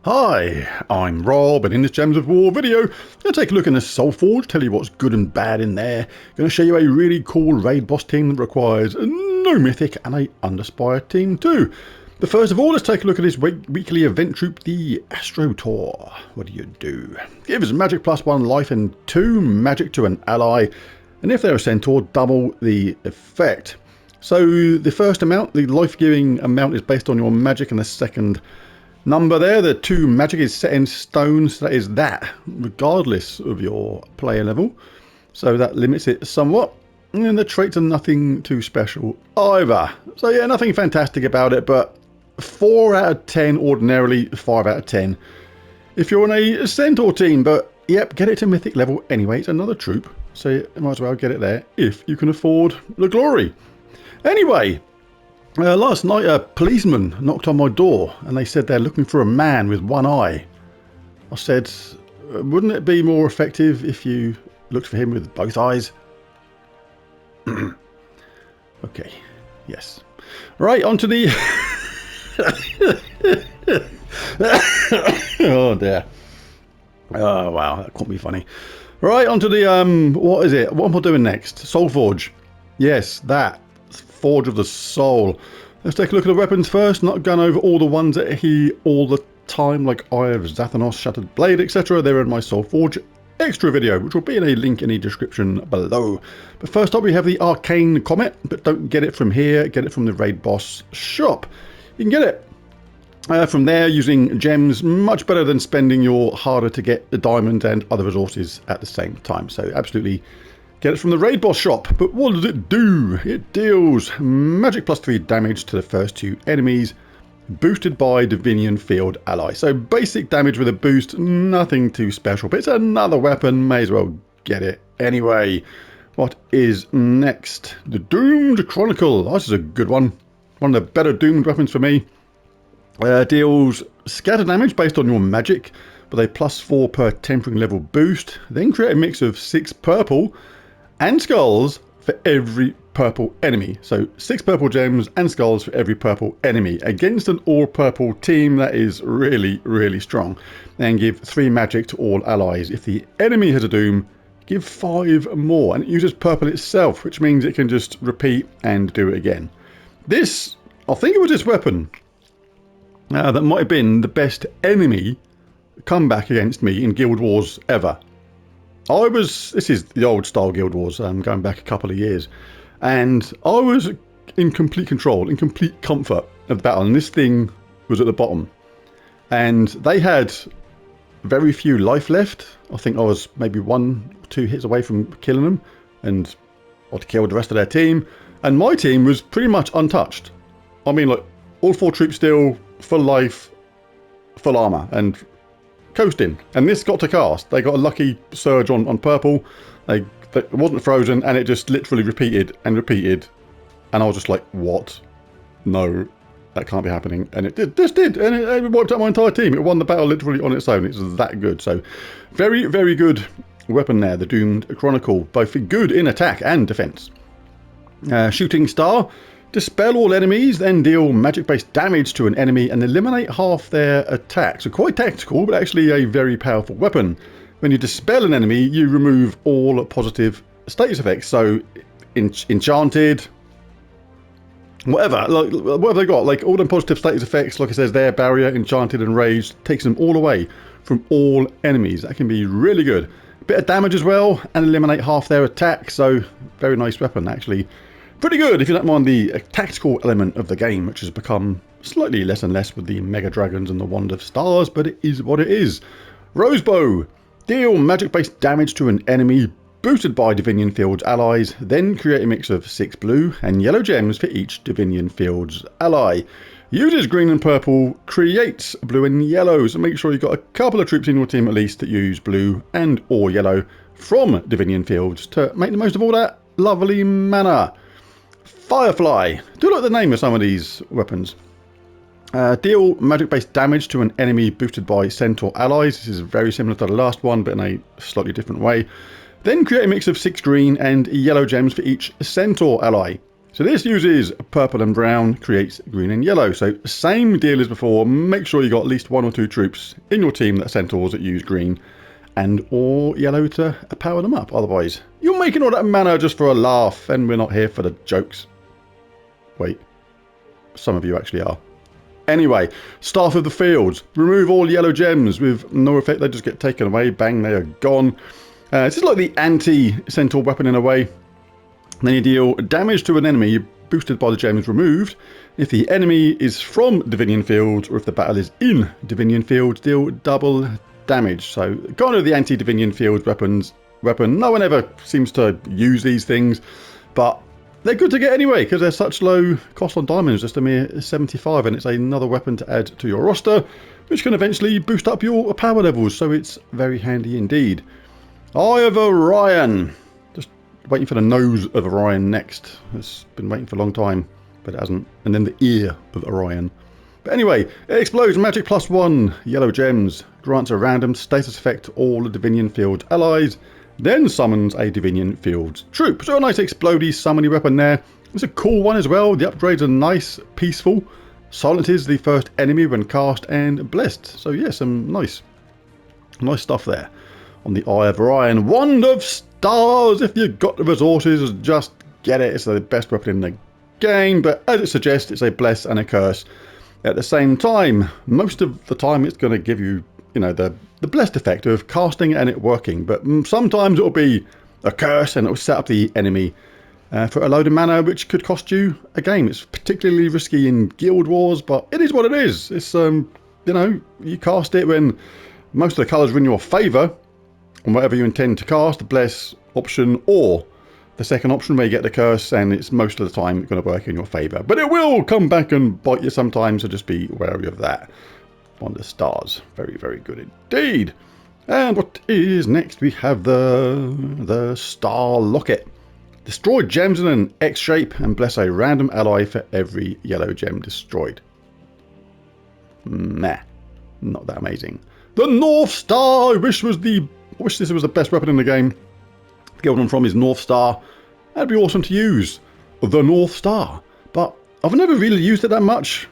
Hi, I'm Rob, and in this Gems of War video, I'm going to take a look in the Soulforge, tell you what's good and bad in there. Going to show you a really cool raid boss team that requires no Mythic and a Underspire team too. But first of all, let's take a look at this weekly event troop, the Astro Tour. What do? Gives magic plus 1 life and 2 magic to an ally, and if they're a centaur, double the effect. So the first amount, the life-giving amount, is based on your magic, and the second number there, the 2 magic, is set in stone, so that is that, regardless of your player level. So that limits it somewhat. And the traits are nothing too special either. So yeah, nothing fantastic about it, but 4 out of 10 ordinarily, 5 out of 10 if you're on a centaur team. But yep, get it to mythic level anyway, it's another troop, so you might as well get it there if you can afford the glory. Anyway, last night a policeman knocked on my door and they said they're looking for a man with one eye. I said, wouldn't it be more effective if you looked for him with both eyes? Okay, yes. Right, on to the... Oh dear. Oh wow, that can't be funny. Right, on to the, what is it? What am I doing next? Soulforge. Yes, that. Forge of the Soul. Let's take a look at the weapons first. Not going over all the ones that he all the time, like Eye of Zathanos, Shattered Blade, etc. They're in my Soulforge extra video, which will be in a link in the description below. But first up, we have the Arcane Comet, but don't get it from here. Get it from the Raid Boss shop. You can get it from there using gems, much better than spending your harder to get the diamond and other resources at the same time. So absolutely get it from the Raid Boss shop. But what does it do? It deals magic plus 3 damage to the first 2 enemies, boosted by Divinian Field ally. So basic damage with a boost, nothing too special, but it's another weapon, may as well get it anyway. What is next? The Doomed Chronicle. Oh, this is a good one. One of the better Doomed weapons for me. Deals scatter damage based on your magic, with a plus 4 per tempering level boost. Then create a mix of 6 purple and skulls for every purple enemy. So 6 purple gems and skulls for every purple enemy against an all purple team. That is really, really strong. And give 3 magic to all allies. If the enemy has a doom, give 5 more. And it uses purple itself, which means it can just repeat and do it again. This, I think it was this weapon that might have been the best enemy comeback against me in Guild Wars ever. This is the old style Guild Wars, going back a couple of years, and I was in complete control, in complete comfort of the battle, and this thing was at the bottom, and they had very few life left. I think I was maybe 1 or 2 hits away from killing them, and I'd killed the rest of their team, and my team was pretty much untouched. I mean, like, all 4 troops still, full life, full armor, and coasting. And this got to cast. They got a lucky surge on purple. It wasn't frozen, and it just literally repeated and repeated. And I was just like, what? No, that can't be happening. And it just did. And it wiped out my entire team. It won the battle literally on its own. It's that good. So very, very good weapon there, the Doomed Chronicle. Both good in attack and defense. Shooting Star. Dispel all enemies, then deal magic-based damage to an enemy and eliminate half their attack. So quite tactical, but actually a very powerful weapon. When you dispel an enemy, you remove all positive status effects. So enchanted, whatever they got, like all them positive status effects, like it says there, barrier, enchanted and raged, takes them all away from all enemies. That can be really good. Bit of damage as well, and eliminate half their attack. So very nice weapon, actually. Pretty good if you don't mind the tactical element of the game, which has become slightly less and less with the Mega Dragons and the Wand of Stars, but it is what it is. Rosebow. Deal magic-based damage to an enemy, boosted by Divinian Fields allies, then create a mix of 6 blue and yellow gems for each Divinian Fields ally. Uses green and purple, creates blue and yellow, so make sure you've got a couple of troops in your team at least that use blue and or yellow from Divinian Fields to make the most of all that lovely mana. Firefly. Do like the name of some of these weapons. Deal magic-based damage to an enemy boosted by Centaur allies. This is very similar to the last one, but in a slightly different way. Then create a mix of 6 green and yellow gems for each Centaur ally. So this uses purple and brown, creates green and yellow. So same deal as before, make sure you got at least 1 or 2 troops in your team that are centaurs that use green and or yellow to power them up. Otherwise, you're making all that mana just for a laugh, and we're not here for the jokes. Wait, some of you actually are. Anyway, Staff of the Fields. Remove all yellow gems with no effect. They just get taken away. Bang, they are gone. This is like the anti-centaur weapon in a way. Then you deal damage to an enemy boosted by the gems removed. If the enemy is from Divinian Fields, or if the battle is in Divinian Fields, deal double damage. So kind of the anti-Divinian Fields weapon. No one ever seems to use these things, but they're good to get anyway because they're such low cost on diamonds, just a mere 75, and it's another weapon to add to your roster, which can eventually boost up your power levels. So it's very handy indeed. Eye of Orion. Waiting for the nose of Orion next. It's been waiting for a long time, but it hasn't. And then the ear of Orion. But anyway, it explodes magic +1, yellow gems, grants a random status effect to all the Divinian Fields allies, then summons a Divinian Fields troop. So a nice explodey summony weapon there. It's a cool one as well. The upgrades are nice, peaceful. Silences the first enemy when cast and blessed. So yeah, some nice stuff there. On the Eye of Orion, Wand of Stars. If you've got the resources, just get it. It's the best weapon in the game, but as it suggests, it's a bless and a curse at the same time. Most of the time, it's going to give you, the blessed effect of casting and it working, but sometimes it'll be a curse and it'll set up the enemy for a load of mana, which could cost you a game. It's particularly risky in Guild Wars, but it is what it is. It's you cast it when most of the colours are in your favour. And whatever you intend to cast, the bless option or the second option where you get the curse, and it's most of the time going to work in your favour. But it will come back and bite you sometimes, so just be wary of that. Wand of Stars. Very, very good indeed. And what is next? We have the Star Locket. Destroy gems in an X shape and bless a random ally for every yellow gem destroyed. Meh. Not that amazing. The North Star! I wish this was the best weapon in the game. The guild I'm from is North Star. That'd be awesome to use. The North Star. But I've never really used it that much.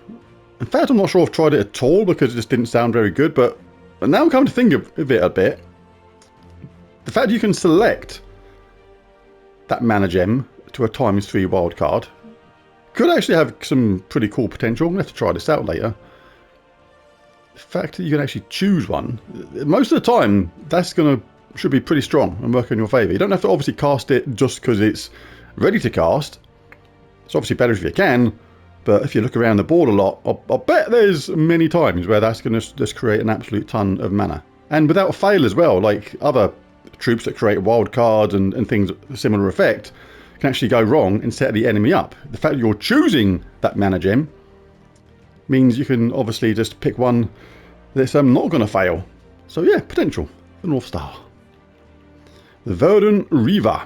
In fact, I'm not sure I've tried it at all because it just didn't sound very good. But now I'm coming to think of it a bit. The fact you can select that mana gem to a ×3 wild card could actually have some pretty cool potential. I'm going to have to try this out later. The fact that you can actually choose one, most of the time, should be pretty strong and work in your favour. You don't have to obviously cast it just because it's ready to cast. It's obviously better if you can, but if you look around the board a lot, I'll bet there's many times where that's going to just create an absolute ton of mana. And without fail as well, like other troops that create wild cards and things of similar effect can actually go wrong and set the enemy up. The fact that you're choosing that mana gem means you can obviously just pick one that's not going to fail. So yeah, potential. The North Star. The Verdant Reaver.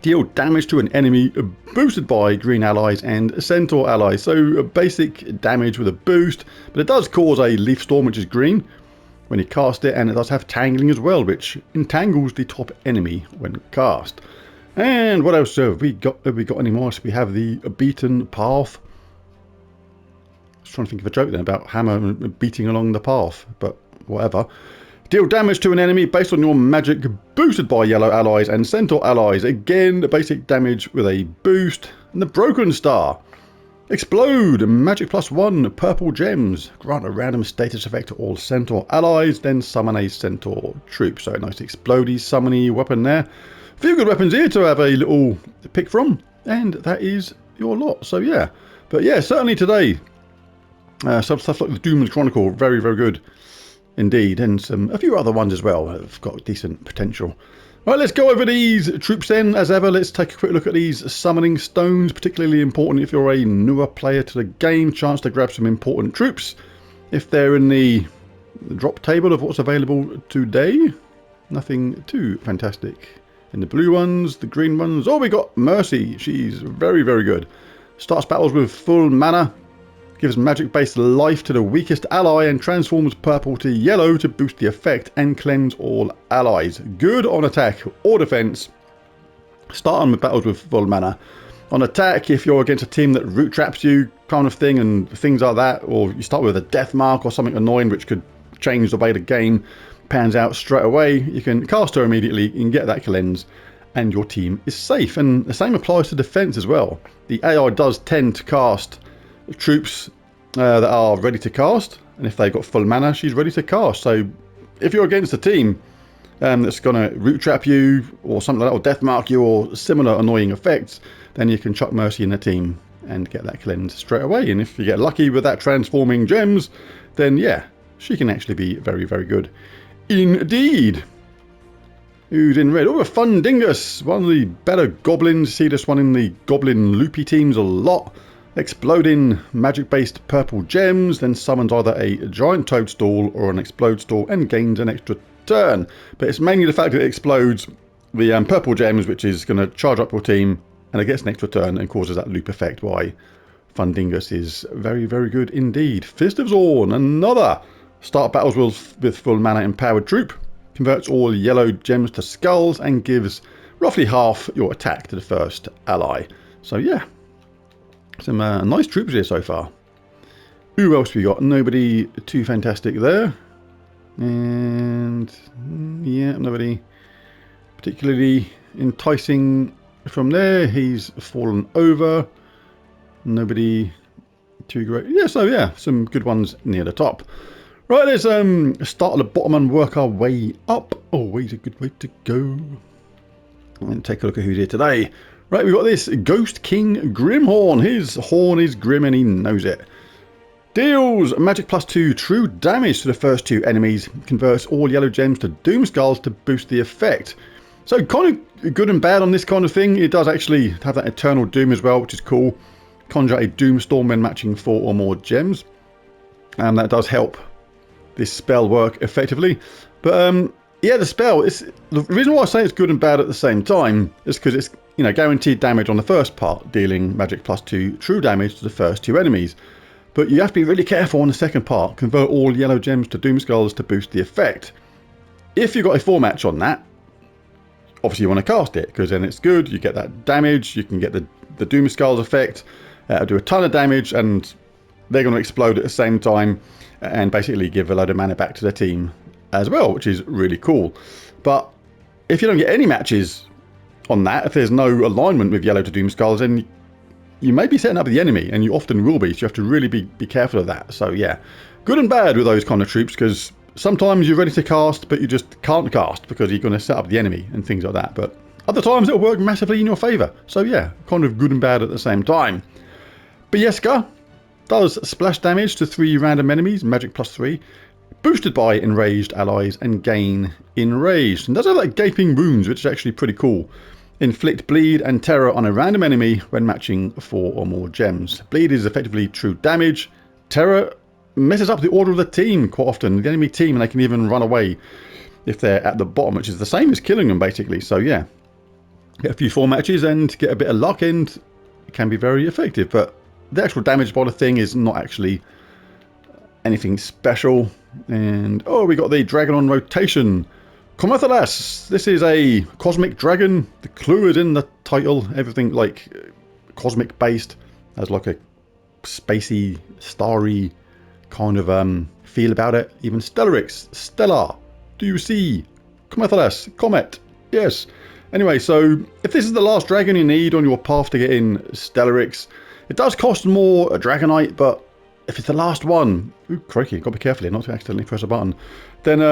Deal damage to an enemy boosted by green allies and centaur allies. So basic damage with a boost, but it does cause a leaf storm, which is green when you cast it, and it does have tangling as well, which entangles the top enemy when cast. And what else have we got? Have we got any more? So we have the Beaten Path. I was trying to think of a joke then about hammer beating along the path, but whatever. Deal damage to an enemy based on your magic boosted by yellow allies and centaur allies. Again, basic damage with a boost. And the Broken Star. Explode. Magic +1. Purple gems. Grant a random status effect to all centaur allies. Then summon a centaur troop. So a nice explodey summony weapon there. A few good weapons here to have a little pick from. And that is your lot. So yeah. But yeah, certainly today. Some stuff like the Doom's Chronicle. Very, very good. Indeed, and a few other ones as well have got decent potential. Right, let's go over these troops then. As ever, let's take a quick look at these summoning stones, particularly important if you're a newer player to the game. Chance to grab some important troops. If they're in the drop table of what's available today, nothing too fantastic. In the blue ones, the green ones, oh, we got Mercy. She's very, very good. Starts battles with full mana. Gives magic-based life to the weakest ally and transforms purple to yellow to boost the effect and cleanse all allies. Good on attack or defense. Start on with battles with full mana. On attack, if you're against a team that root traps you, kind of thing, and things like that, or you start with a death mark or something annoying which could change the way the game pans out straight away, you can cast her immediately and get that cleanse, and your team is safe. And the same applies to defense as well. The AI does tend to cast troops that are ready to cast, and if they've got full mana, she's ready to cast. So if you're against a team that's going to root trap you or something like that, or death mark you, or similar annoying effects, then you can chuck Mercy in the team and get that cleanse straight away. And if you get lucky with that transforming gems, then yeah, she can actually be very, very good indeed. Who's in red? Oh, a Fundingus, one of the better goblins. See this one in the goblin loopy teams a lot. Exploding magic-based purple gems, then summons either a giant toadstool or an explode stool and gains an extra turn. But it's mainly the fact that it explodes the purple gems, which is going to charge up your team, and it gets an extra turn and causes that loop effect. Why Fundingus is very, very good indeed. Fist of Zorn, another start battles with full mana empowered troop. Converts all yellow gems to skulls and gives roughly half your attack to the first ally. So yeah, some nice troops here so far. Who else we got? Nobody too fantastic there. And yeah, nobody particularly enticing from there. He's fallen over. Nobody too great. Yeah, so yeah, some good ones near the top. Right, let's start at the bottom and work our way up. Always a good way to go. And take a look at who's here today. Right, we've got this Ghost King Grimhorn. His horn is grim and he knows it. Deals magic +2 true damage to the first two enemies. Converts all yellow gems to doom skulls to boost the effect. So kind of good and bad on this kind of thing. It does actually have that eternal doom as well, which is cool. Conjure a doom storm when matching 4 or more gems. And that does help this spell work effectively. But yeah, the spell, the reason why I say it's good and bad at the same time is because it's, you know, guaranteed damage on the first part, dealing magic +2 true damage to the first two enemies. But you have to be really careful on the second part. Convert all yellow gems to doom skulls to boost the effect. If you've got a 4 match on that, obviously you want to cast it, because then it's good. You get that damage, you can get the doom skulls effect, do a ton of damage, and they're going to explode at the same time and basically give a load of mana back to their team as well, which is really cool. But if you don't get any matches on that, if there's no alignment with yellow to doom skulls, then you may be setting up the enemy, and you often will be, so you have to really be careful of that. So yeah, good and bad with those kind of troops, because sometimes you're ready to cast, but you just can't cast because you're going to set up the enemy and things like that. But other times it'll work massively in your favour. So yeah, kind of good and bad at the same time. Bieska does splash damage to 3 random enemies, magic +3, boosted by enraged allies and gain enraged. And does have like gaping wounds, which is actually pretty cool. Inflict bleed and terror on a random enemy when matching 4 or more gems. Bleed is effectively true damage. Terror messes up the order of the team quite often, the enemy team, and they can even run away if they're at the bottom, which is the same as killing them basically. So yeah, get a few 4 matches and get a bit of luck, and it can be very effective. But the actual damage by the thing is not actually anything special. And oh, we got the dragon on rotation. Comathalas. This is a cosmic dragon. The clue is in the title. Everything like cosmic based, has like a spacey, starry kind of feel about it. Even Stellarix, stellar. Do you see? Comathalas, comet. Yes. Anyway, so if this is the last dragon you need on your path to getting Stellarix, it does cost more a Dragonite, but if it's the last one, ooh, crikey, got to be careful here not to accidentally press a button, then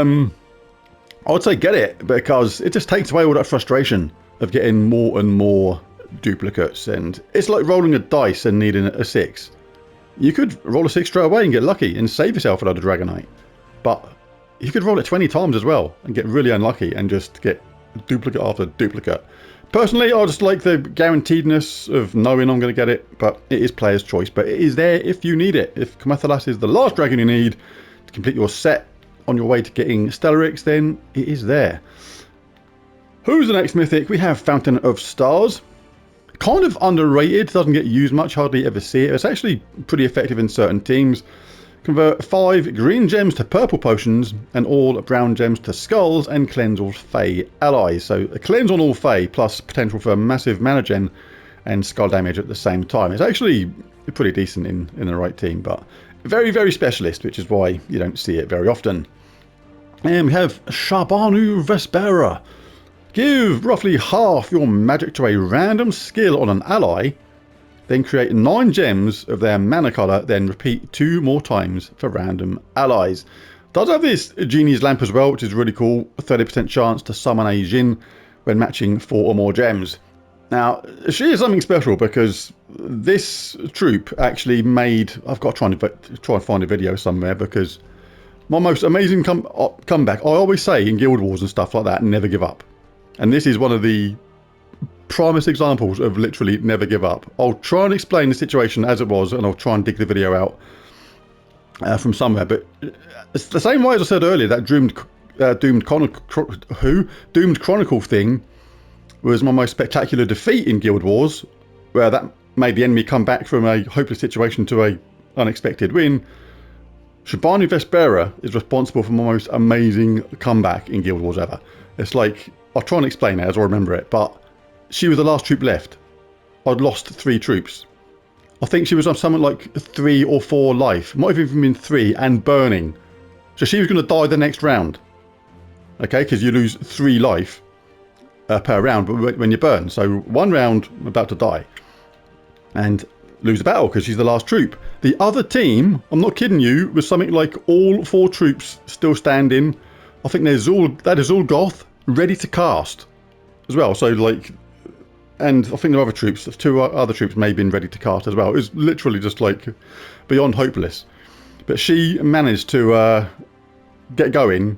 I would say get it, because it just takes away all that frustration of getting more and more duplicates. And it's like rolling a dice and needing a 6. You could roll a 6 straight away and get lucky and save yourself another Dragonite. But you could roll it 20 times as well and get really unlucky and just get duplicate after duplicate. Personally, I just like the guaranteedness of knowing I'm going to get it, but it is player's choice. But it is there if you need it. If Comathalas is the last dragon you need to complete your set on your way to getting Stellarix, then it is there. Who's the next mythic? We have Fountain of Stars. Kind of underrated, doesn't get used much, hardly ever see it. It's actually pretty effective in certain teams. Convert 5 green gems to purple potions and all brown gems to skulls, and cleanse all Fey allies. So a cleanse on all Fey plus potential for massive mana gen and skull damage at the same time. It's actually pretty decent in the right team, but very, very specialist, which is why you don't see it very often. And we have Shabanu Vespera. Give roughly half your magic to a random skill on an ally, then create 9 gems of their mana colour, then repeat 2 more times for random allies. Does have this Genie's Lamp as well, which is really cool. A 30% chance to summon a Jinn when matching 4 or more gems. Now, she is something special because this troop actually made... I've got to try and find a video somewhere, because my most amazing comeback, I always say in Guild Wars and stuff like that, never give up. And this is one of the primest examples of literally never give up. I'll try and explain the situation as it was, and I'll try and dig the video out from somewhere. But it's the same way as I said earlier, that Doomed Chronicle thing was my most spectacular defeat in Guild Wars, where that made the enemy come back from a hopeless situation to a unexpected win. Shabanu Vespera is responsible for my most amazing comeback in Guild Wars ever. It's like, I'll try and explain it as I remember it, but she was the last troop left. I'd lost 3 troops. I think she was on something like 3 or 4 life. Might have even been 3 and burning. So she was going to die the next round. Okay, because you lose 3 life per round when you burn. So 1 round, about to die. And lose the battle because she's the last troop. The other team, I'm not kidding you, was something like all 4 troops still standing. I think that is all Goth ready to cast as well. So like... And I think there are other troops, 2 other troops may have been ready to cast as well. It was literally just like beyond hopeless. But she managed to get going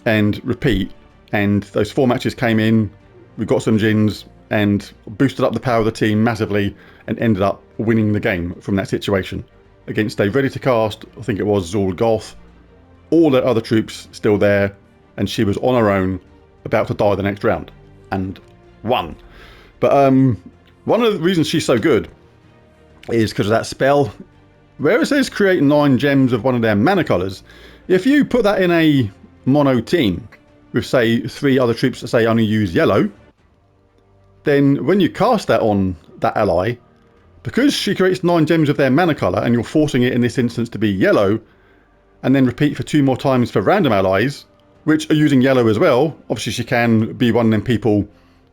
and repeat. And those 4 matches came in. We got some Jinns and boosted up the power of the team massively and ended up winning the game from that situation. Against a ready to cast, I think it was Zul Goth. All the other troops still there. And she was on her own, about to die the next round. And won. But one of the reasons she's so good is because of that spell. Where it says create 9 gems of one of their mana colours, if you put that in a mono team with, say, 3 other troops that say only use yellow, then when you cast that on that ally, because she creates 9 gems of their mana colour and you're forcing it in this instance to be yellow, and then repeat for 2 more times for random allies, which are using yellow as well. Obviously she can be one of them people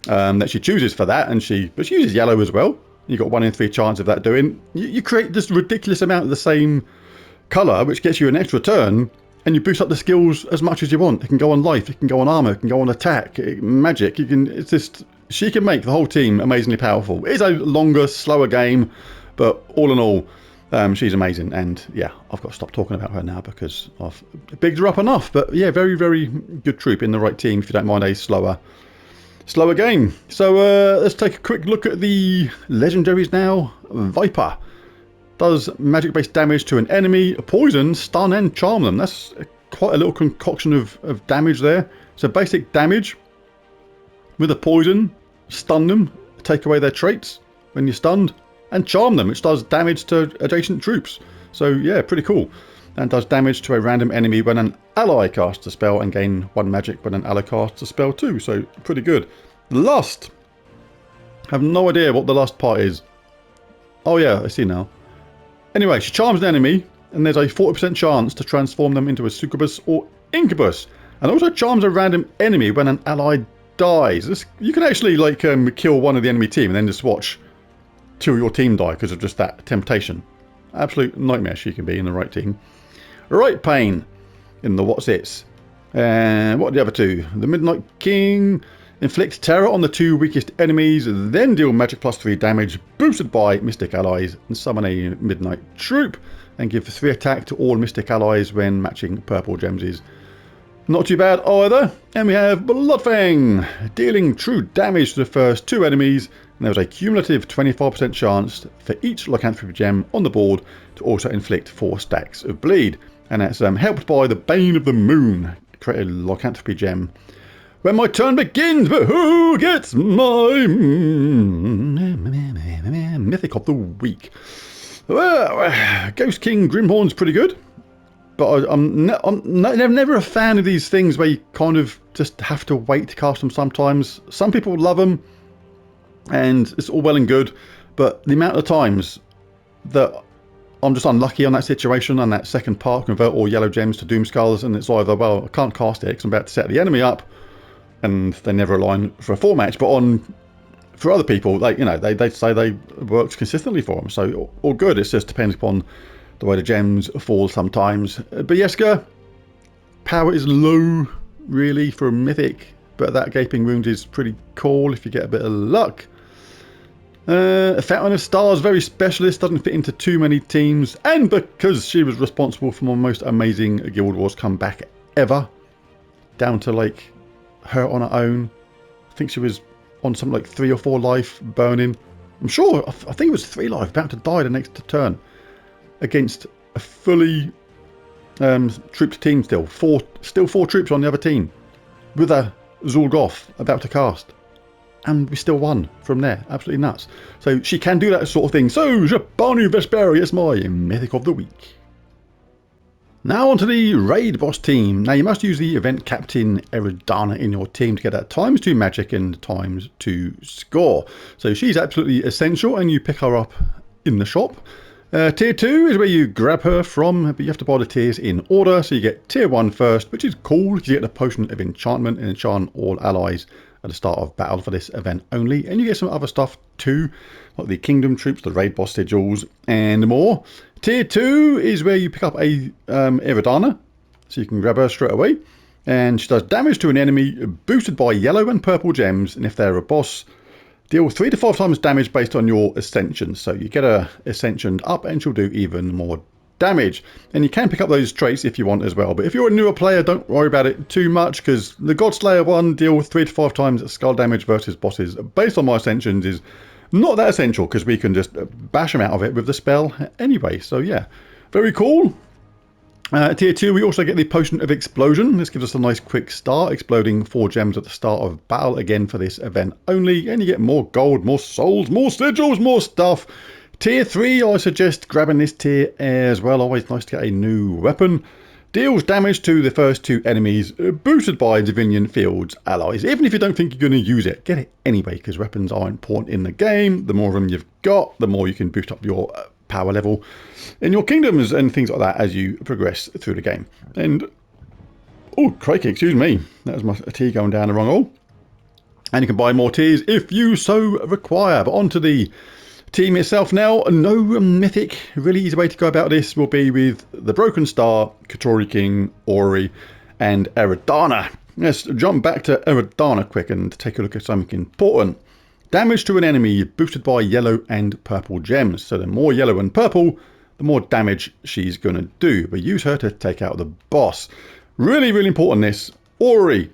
that she chooses for that, but she uses yellow as well. You got 1 in 3 chance of that doing. You create this ridiculous amount of the same colour, which gets you an extra turn, and you boost up the skills as much as you want. It can go on life, it can go on armour, it can go on attack, magic. She can make the whole team amazingly powerful. It is a longer, slower game, but all in all, she's amazing. And yeah, I've got to stop talking about her now because I've bigged her up enough. But yeah, very, very good troop in the right team if you don't mind a slower game. So let's take a quick look at the legendaries now. Viper does magic based damage to an enemy, poison, stun and charm them. That's quite a little concoction of damage there. So basic damage with a poison, stun them, take away their traits when you're stunned, and charm them, which does damage to adjacent troops. So yeah, pretty cool. And does damage to a random enemy when an ally casts a spell, and gain 1 magic when an ally casts a spell too. So pretty good. Lust. Have no idea what the lust part is. Oh yeah, I see now. Anyway, she charms an enemy, and there's a 40% chance to transform them into a succubus or incubus. And also charms a random enemy when an ally dies. You can actually like kill one of the enemy team and then just watch 2 of your team die because of just that temptation. Absolute nightmare she can be in the right team. Right Pain in the what's its. And what are the other 2? The Midnight King. Inflict terror on the 2 weakest enemies, then deal magic +3 damage boosted by mystic allies, and summon a midnight troop, and give 3 attack to all mystic allies when matching purple gems is not too bad either. And we have Bloodfang, dealing true damage to the first 2 enemies, and there's a cumulative 25% chance for each lycanthropy gem on the board to also inflict 4 stacks of bleed. And that's helped by the Bane of the Moon. Create a lycanthropy gem when my turn begins, but who gets my Mythic of the Week? Well, Ghost King Grimhorn's pretty good, but I'm never a fan of these things where you kind of just have to wait to cast them sometimes. Some people love them. And it's all well and good, but the amount of times that I'm just unlucky on that situation, on that second part, convert all yellow gems to Doomskulls, and it's either, well, I can't cast it because I'm about to set the enemy up, and they never align for a 4-match. But for other people, they say they works consistently for them, so all good. It just depends upon the way the gems fall sometimes. But Yeska, power is low, really, for a Mythic, but that Gaping Wound is pretty cool if you get a bit of luck. A Fountain of Stars, very specialist, doesn't fit into too many teams, and because she was responsible for my most amazing Guild Wars comeback ever, down to like her on her own. I think she was on something like 3 or 4 life burning. I'm sure, I think it was 3 life, about to die the next turn against a fully trooped team still. 4 troops on the other team with a Zul'Goth about to cast. And we still won from there. Absolutely nuts. So she can do that sort of thing. So, Japanu Vesperi is my Mythic of the Week. Now onto the Raid Boss team. Now you must use the Event Captain Eridana in your team to get that ×2 magic and ×2 score. So she's absolutely essential, and you pick her up in the shop. Tier 2 is where you grab her from, but you have to buy the tiers in order. So you get Tier 1 first, which is cool because you get the Potion of Enchantment and enchant all allies at the start of battle for this event only. And you get some other stuff too, like the Kingdom Troops, the Raid Boss Sigils, and more. Tier 2 is where you pick up a Eridana, so you can grab her straight away. And she does damage to an enemy boosted by yellow and purple gems, and if they're a boss, deal 3 to 5 times damage based on your ascension. So you get her ascensioned up and she'll do even more damage. And you can pick up those traits if you want as well. But if you're a newer player, don't worry about it too much, because the Godslayer one, deal 3 to 5 times skull damage versus bosses based on my ascensions, is not that essential because we can just bash them out of it with the spell anyway. So yeah, very cool. Tier 2, we also get the Potion of Explosion. This gives us a nice quick start, exploding 4 gems at the start of battle, again for this event only. And you get more gold, more souls, more sigils, more stuff. Tier 3, I suggest grabbing this tier as well. Always nice to get a new weapon. Deals damage to the first 2 enemies, boosted by Divinian Fields allies. Even if you don't think you're going to use it, get it anyway, because weapons are important in the game. The more of them you've got, the more you can boost up your power level in your kingdoms and things like that as you progress through the game. And oh crikey, excuse me, that was my tea going down the wrong hole. And you can buy more teas if you so require. But on to the team itself now. No Mythic. Really easy way to go about this will be with the Broken Star, Katori King, Ori, and Eridana. Let's jump back to Eridana quick and take a look at something important. Damage to an enemy boosted by yellow and purple gems. So the more yellow and purple, the more damage she's going to do. But use her to take out the boss. Really, really important this. Ori,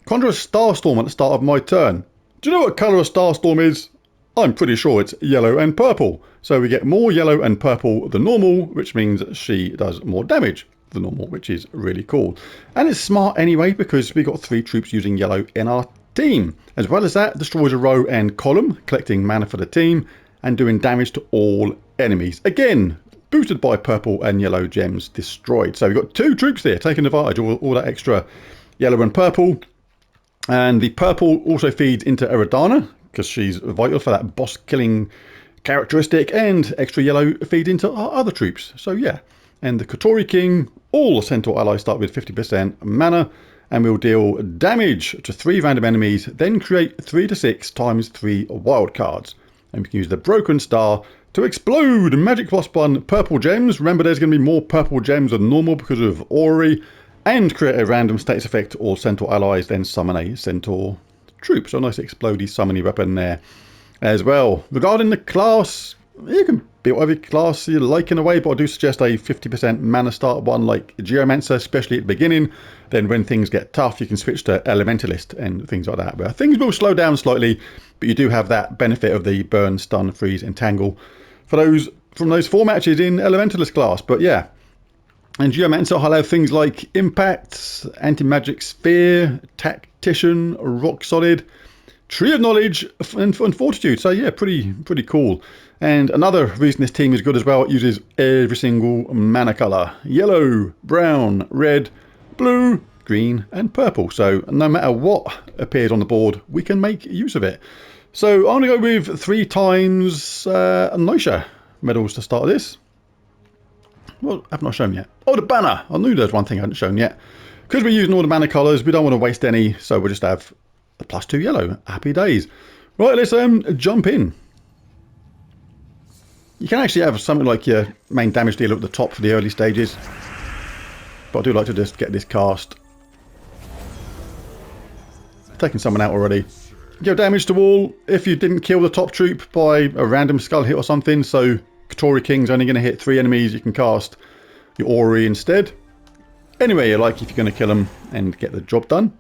conjure a Starstorm at the start of my turn. Do you know what colour a Starstorm is? I'm pretty sure it's yellow and purple. So we get more yellow and purple than normal, which means she does more damage than normal, which is really cool. And it's smart anyway, because we got 3 troops using yellow in our team. As well as that, destroys a row and column, collecting mana for the team and doing damage to all enemies. Again, boosted by purple and yellow gems destroyed. So we've got 2 troops there taking advantage of all that extra yellow and purple. And the purple also feeds into Eridana, because she's vital for that boss killing characteristic, and extra yellow feeds into our other troops. So yeah, and the Katori King, all Centaur allies start with 50% mana, and we'll deal damage to 3 random enemies, then create 3 to 6 times 3 wild cards. And we can use the Broken Star to explode magic +1 purple gems. Remember, there's going to be more purple gems than normal because of Ori, and create a random status effect to all Centaur allies, then summon a Centaur troop. So a nice explodey summoning weapon there as well. Regarding the class, you can be whatever class you like in a way, but I do suggest a 50% mana start one like Geomancer, especially at the beginning. Then when things get tough, you can switch to Elementalist and things like that, where things will slow down slightly, but you do have that benefit of the burn, stun, freeze, and tangle for those from those 4 matches in Elementalist class. But yeah, and Geomancer will have things like Impact, Anti-Magic Sphere, Tactician, Rock Solid, Tree of Knowledge, and Fortitude. So yeah, pretty cool. And another reason this team is good as well, it uses every single mana colour. Yellow, brown, red, blue, green, and purple. So no matter what appears on the board, we can make use of it. So I'm going to go with 3 times Noisha medals to start this. Well, I've not shown yet. Oh, the banner! I knew there's one thing I hadn't shown yet. Because we're using all the banner colours, we don't want to waste any, so we'll just have the +2 yellow. Happy days. Right, let's jump in. You can actually have something like your main damage dealer at the top for the early stages. But I do like to just get this cast. Taking someone out already. Give damage to all if you didn't kill the top troop by a random skull hit or something. So Katori King's only going to hit 3 enemies. You can cast your Ori instead. Anyway, you like if you're going to kill them and get the job done.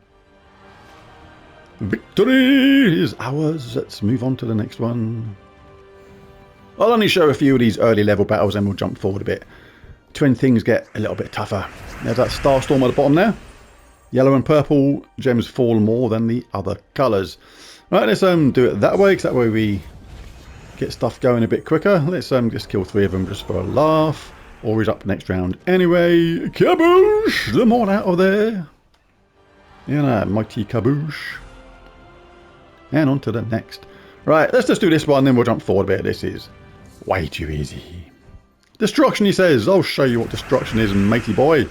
Victory is ours. Let's move on to the next one. I'll only show a few of these early level battles and we'll jump forward a bit to when things get a little bit tougher. There's that Starstorm at the bottom there. Yellow and purple gems fall more than the other colours. Right, let's do it that way, because that way we get stuff going a bit quicker. Let's just kill 3 of them just for a laugh. Ori's up next round anyway. Kaboosh! Them all out of there. Yeah, mighty kaboosh. And on to the next. Right, let's just do this one, then we'll jump forward a bit. This is way too easy. Destruction, he says. I'll show you what destruction is, matey boy.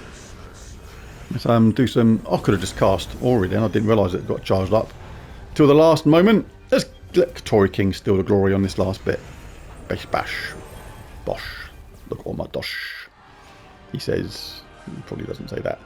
Let's do some... I could have just cast Ori then. I didn't realise it got charged up till the last moment. Let's let Katori King steal the glory on this last bit. Bash bash. Bosh. Look at all my dosh. He says. He probably doesn't say that.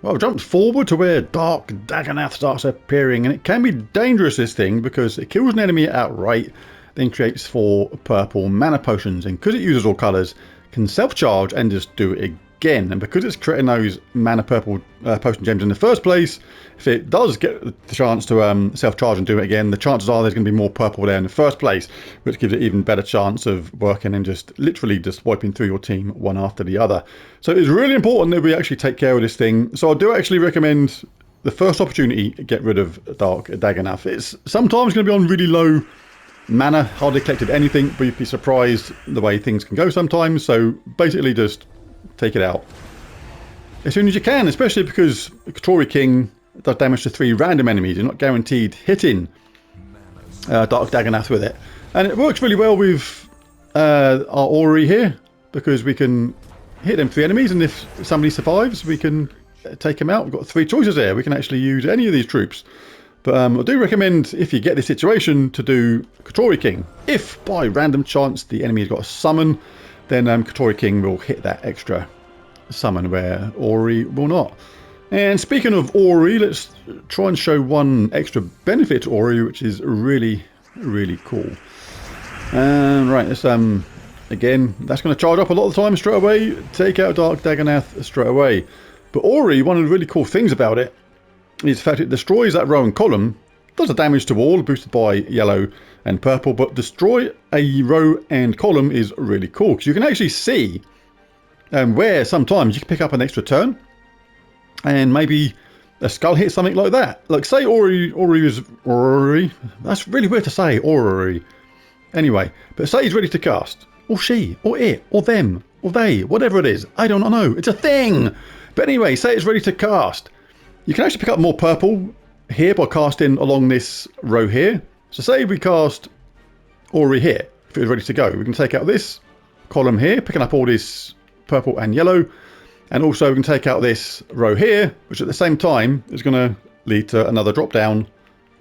Well, jumps forward to where Dark Dagonath starts appearing. And it can be dangerous, this thing, because it kills an enemy outright, then creates 4 purple mana potions. And because it uses all colours, can self-charge and just do it again. And because it's creating those mana purple potion gems in the first place, if it does get the chance to self-charge and do it again, the chances are there's going to be more purple there in the first place, which gives it even better chance of working and just literally just wiping through your team one after the other. So it's really important that we actually take care of this thing. So I do actually recommend the first opportunity get rid of Dark Dagonath. It's sometimes going to be on really low mana, hardly collected anything, but you'd be surprised the way things can go sometimes. So basically just take it out as soon as you can, especially because Katori King does damage to 3 random enemies. You're not guaranteed hitting Dark Dagonath with it. And it works really well with our Ori here, because we can hit them 3 enemies, and if somebody survives, we can take him out. We've got 3 choices there. We can actually use any of these troops. But I do recommend, if you get this situation, to do Katori King. If by random chance the enemy has got a summon, then Katori King will hit that extra summon where Ori will not. And speaking of Ori, let's try and show one extra benefit to Ori, which is really, really cool. Right, let's again, that's going to charge up a lot of the time straight away. Take out Dark Dagonath straight away. But Ori, one of the really cool things about it is the fact it destroys that row and column. Does the damage to all, boosted by yellow and purple, but destroy a row and column is really cool, because you can actually see where sometimes you can pick up an extra turn and maybe a skull hit, something like that. Like say Ori, that's really weird to say, Ori. Anyway, but say he's ready to cast, or she, or it, or them, or they, whatever it is. I don't know, it's a thing. But anyway, say it's ready to cast. You can actually pick up more purple here by casting along this row here. So say we cast Ori here, if it was ready to go. We can take out this column here, picking up all this purple and yellow. And also we can take out this row here, which at the same time is going to lead to another drop down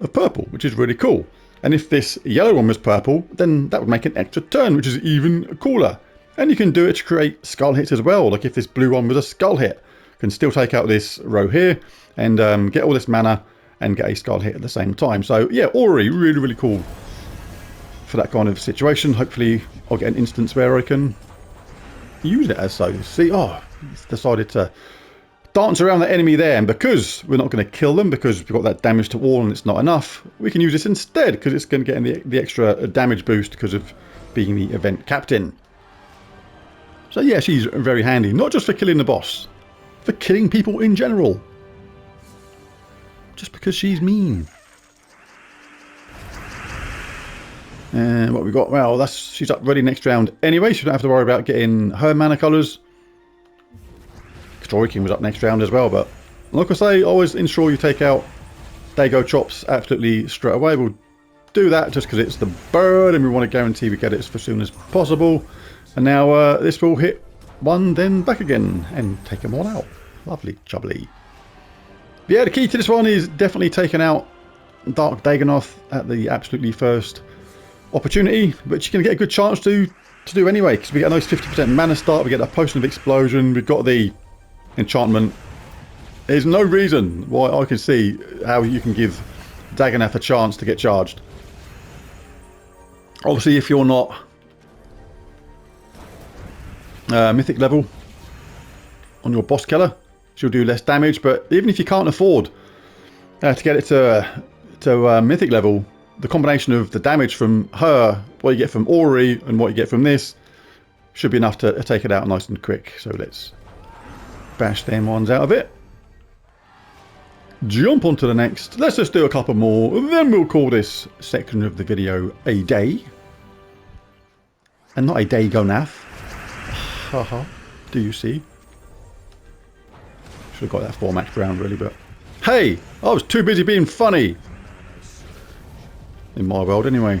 of purple, which is really cool. And if this yellow one was purple, then that would make an extra turn, which is even cooler. And you can do it to create skull hits as well. Like if this blue one was a skull hit, you can still take out this row here and get all this mana and get a skull hit at the same time. So yeah, Ori, really, really cool for that kind of situation. Hopefully I'll get an instance where I can use it as so. See, oh, it's decided to dance around the enemy there, and because we're not going to kill them because we've got that damage to all and it's not enough, we can use this instead because it's going to get the extra damage boost because of being the event captain. So yeah, she's very handy, not just for killing the boss, for killing people in general. Just because she's mean. And what we got? Well, she's up ready next round anyway, so you don't have to worry about getting her mana colours. Katori King was up next round as well, but like I say, always ensure you take out Dago chops absolutely straight away. We'll do that just because it's the bird and we want to guarantee we get it as soon as possible. And now this will hit one, then back again and take them all out. Lovely jubbly. But yeah, the key to this one is definitely taking out Dark Dagonoth at the absolutely first opportunity, which you're going to get a good chance to do anyway, because we get a nice 50% mana start, we get a Potion of Explosion, we've got the enchantment. There's no reason why I can see how you can give Dagonoth a chance to get charged. Obviously, if you're not Mythic level on your boss killer, she'll do less damage, but even if you can't afford to get it to Mythic level, the combination of the damage from her, what you get from Ori, and what you get from this should be enough to take it out nice and quick. So let's bash them ones out of it. Jump on to the next. Let's just do a couple more, then we'll call this section of the video a day. And not a Dagonoth. Haha. Do you see? Should have got that 4-match round really, but hey, I was too busy being funny. In my world anyway.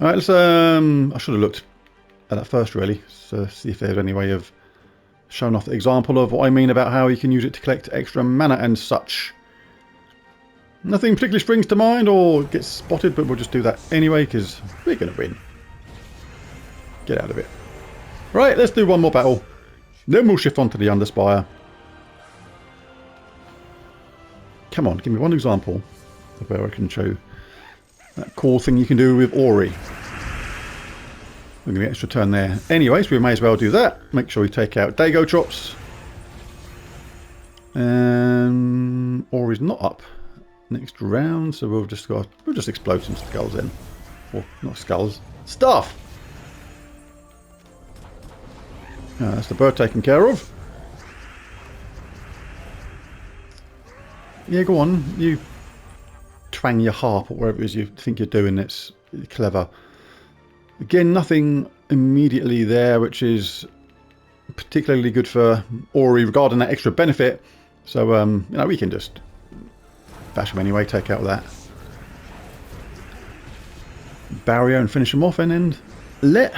Alright, let's I should have looked at that first really, so see if there's any way of showing off the example of what I mean about how you can use it to collect extra mana and such. Nothing particularly springs to mind or gets spotted, but we'll just do that anyway because we're going to win. Get out of it. Right, let's do one more battle. Then we'll shift on to the Underspire. Come on, give me one example of where I can show that cool thing you can do with Ori. We're going to get extra turn there. Anyway, so we may as well do that. Make sure we take out Dago chops. And Ori's not up next round, so we'll just explode some skulls then. Or not skulls. Stuff! That's the bird taken care of. Yeah, go on. You twang your harp or whatever it is you think you're doing. It's clever. Again, nothing immediately there, which is particularly good for Ori regarding that extra benefit. So, you know, we can just bash them anyway, take out that barrier and finish them off, and then let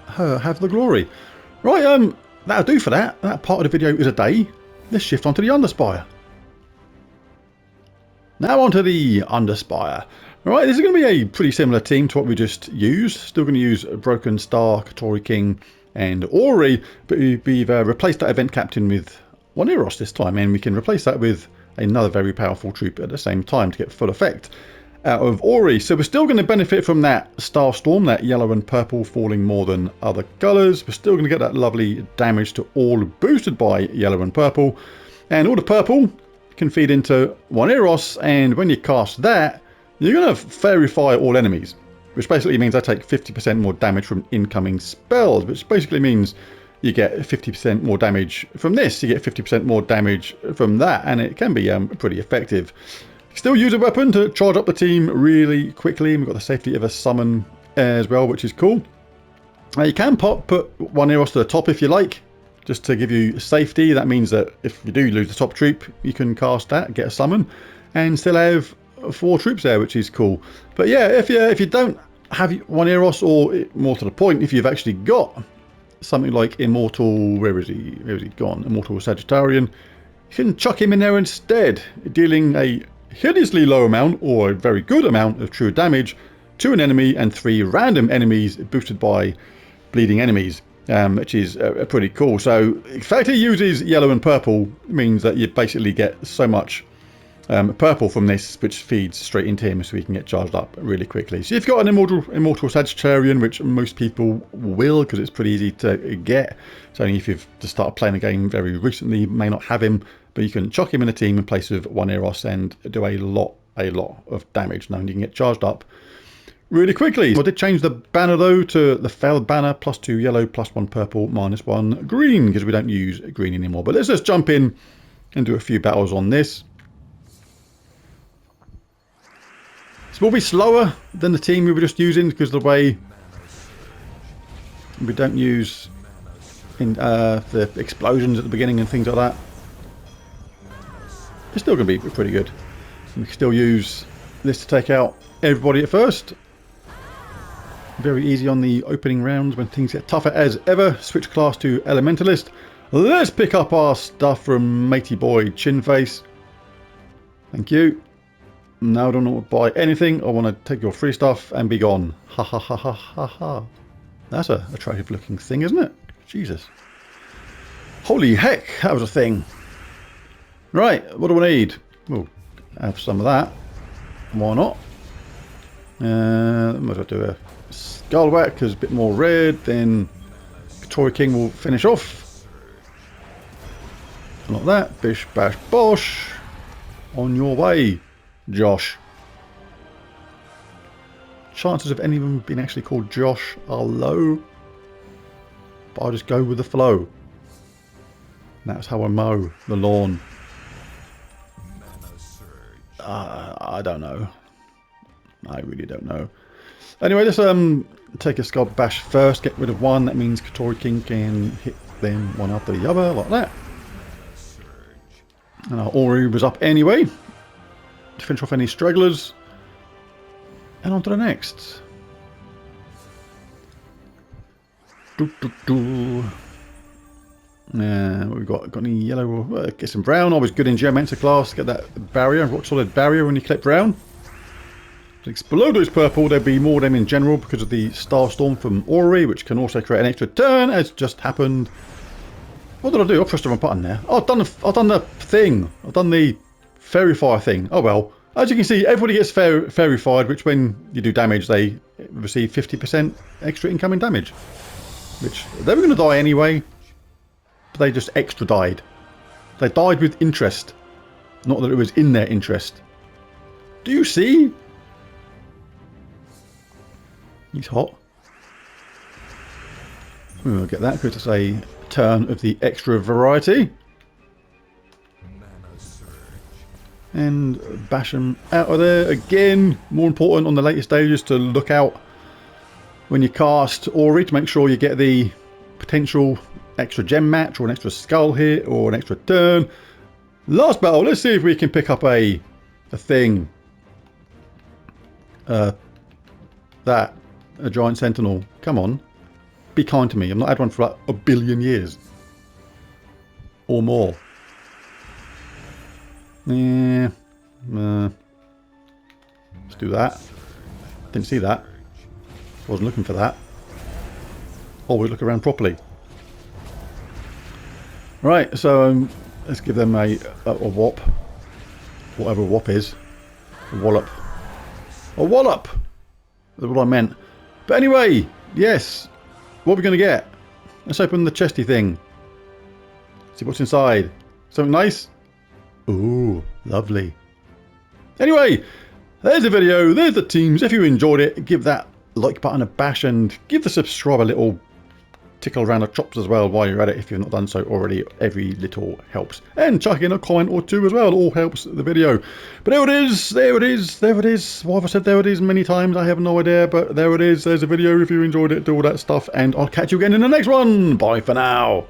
her have the glory. Right, that'll do for that. That part of the video is a day. Let's shift on to the Underspire. Now on to the Underspire. Right, this is going to be a pretty similar team to what we just used. Still going to use Broken Star, Katori King, and Ori, but we've replaced that event captain with one Eros this time, and we can replace that with another very powerful troop at the same time to get full effect out of Ori. So we're still going to benefit from that Star Storm, that yellow and purple falling more than other colours. We're still going to get that lovely damage to all boosted by yellow and purple, and all the purple can feed into one Eros, and when you cast that, you're going to fairy fire all enemies, which basically means I take 50% more damage from incoming spells, which basically means you get 50% more damage from this, you get 50% more damage from that, and it can be pretty effective. Still use a weapon to charge up the team really quickly. We've got the safety of a summon as well, which is cool. You can put one Eros to the top if you like, just to give you safety. That means that if you do lose the top troop, you can cast that, get a summon, and still have 4 troops there, which is cool. But yeah, if you don't have one Eros, or more to the point, if you've actually got something like Immortal, where is he gone? Immortal Sagittarian, you can chuck him in there instead, dealing a hideously low amount or a very good amount of true damage to an enemy and 3 random enemies boosted by bleeding enemies, which is pretty cool. So the fact he uses yellow and purple means that you basically get so much purple from this, which feeds straight into him, so he can get charged up really quickly. So if you've got an immortal Sagittarian, which most people will, because it's pretty easy to get. So only if you've just started playing the game very recently, you may not have him, but you can chuck him in a team in place of one Eros and do a lot of damage, knowing you can get charged up really quickly. I did change the banner though to the failed banner, +2 yellow, +1 purple, -1 green, because we don't use green anymore. But let's just jump in and do a few battles on this. So we'll be slower than the team we were just using, because of the way we don't use the explosions at the beginning and things like that. it's still going to be pretty good. We can still use this to take out everybody at first. Very easy on the opening rounds when things get tougher as ever. Switch class to Elementalist. Let's pick up our stuff from Matey Boy Chinface. Thank you. Now I don't want to buy anything. I want to take your free stuff and be gone. Ha ha ha ha ha ha. That's a attractive looking thing, isn't it? Jesus. Holy heck, that was a thing. Right, what do I need? We'll have some of that. Why not? Might as well do a skull whack because a bit more red. Then Toy King will finish off. Like that. Bish bash bosh. On your way, Josh. Chances of any of them being actually called Josh are low. But I'll just go with the flow. And that's how I mow the lawn. I don't know. I really don't know. Anyway, let's take a skull bash first. Get rid of one. That means Katori King can hit them one after the other like that. And our Ori was up anyway. To finish off any stragglers. And on to the next. What we got? Got any yellow? Get some brown. Always good in Geomancer class. Get that barrier, rock solid barrier when you collect brown. Below those purple, there'd be more of them in general because of the Starstorm from Ori, which can also create an extra turn, as just happened. What did I do? I pressed the wrong button there. Oh, I've done the thing. I've done the Fairy Fire thing. Oh well. As you can see, everybody gets Fairy Fired, which when you do damage, they receive 50% extra incoming damage. Which, they were going to die anyway, but they just extra died. They died with interest. Not that it was in their interest. Do you see? He's hot. We'll get that because it's a turn of the extra variety. And bash them out of there. Again, more important on the later stages to look out when you cast Ori to make sure you get the potential extra gem match or an extra skull hit or an extra turn. Last battle, let's see if we can pick up a thing. A giant sentinel. Come on. Be kind to me. I've not had one for like a billion years. Or more. Yeah. Let's do that. Didn't see that. Wasn't looking for that. Always look around properly. Right, so let's give them a whop. Whatever a whop is. A wallop. A wallop! That's what I meant. But anyway, yes. What are we going to get? Let's open the chesty thing. See what's inside. Something nice? Ooh, lovely. Anyway, there's the video. There's the teams. If you enjoyed it, give that like button a bash and give the subscribe a little tickle around the chops as well while you're at it. If you've not done so already, every little helps. And chuck in a comment or two as well. It all helps the video. But there it is. There it is. There it is. Why have I said there it is many times? I have no idea. But there it is. There's a video. If you enjoyed it, do all that stuff. And I'll catch you again in the next one. Bye for now.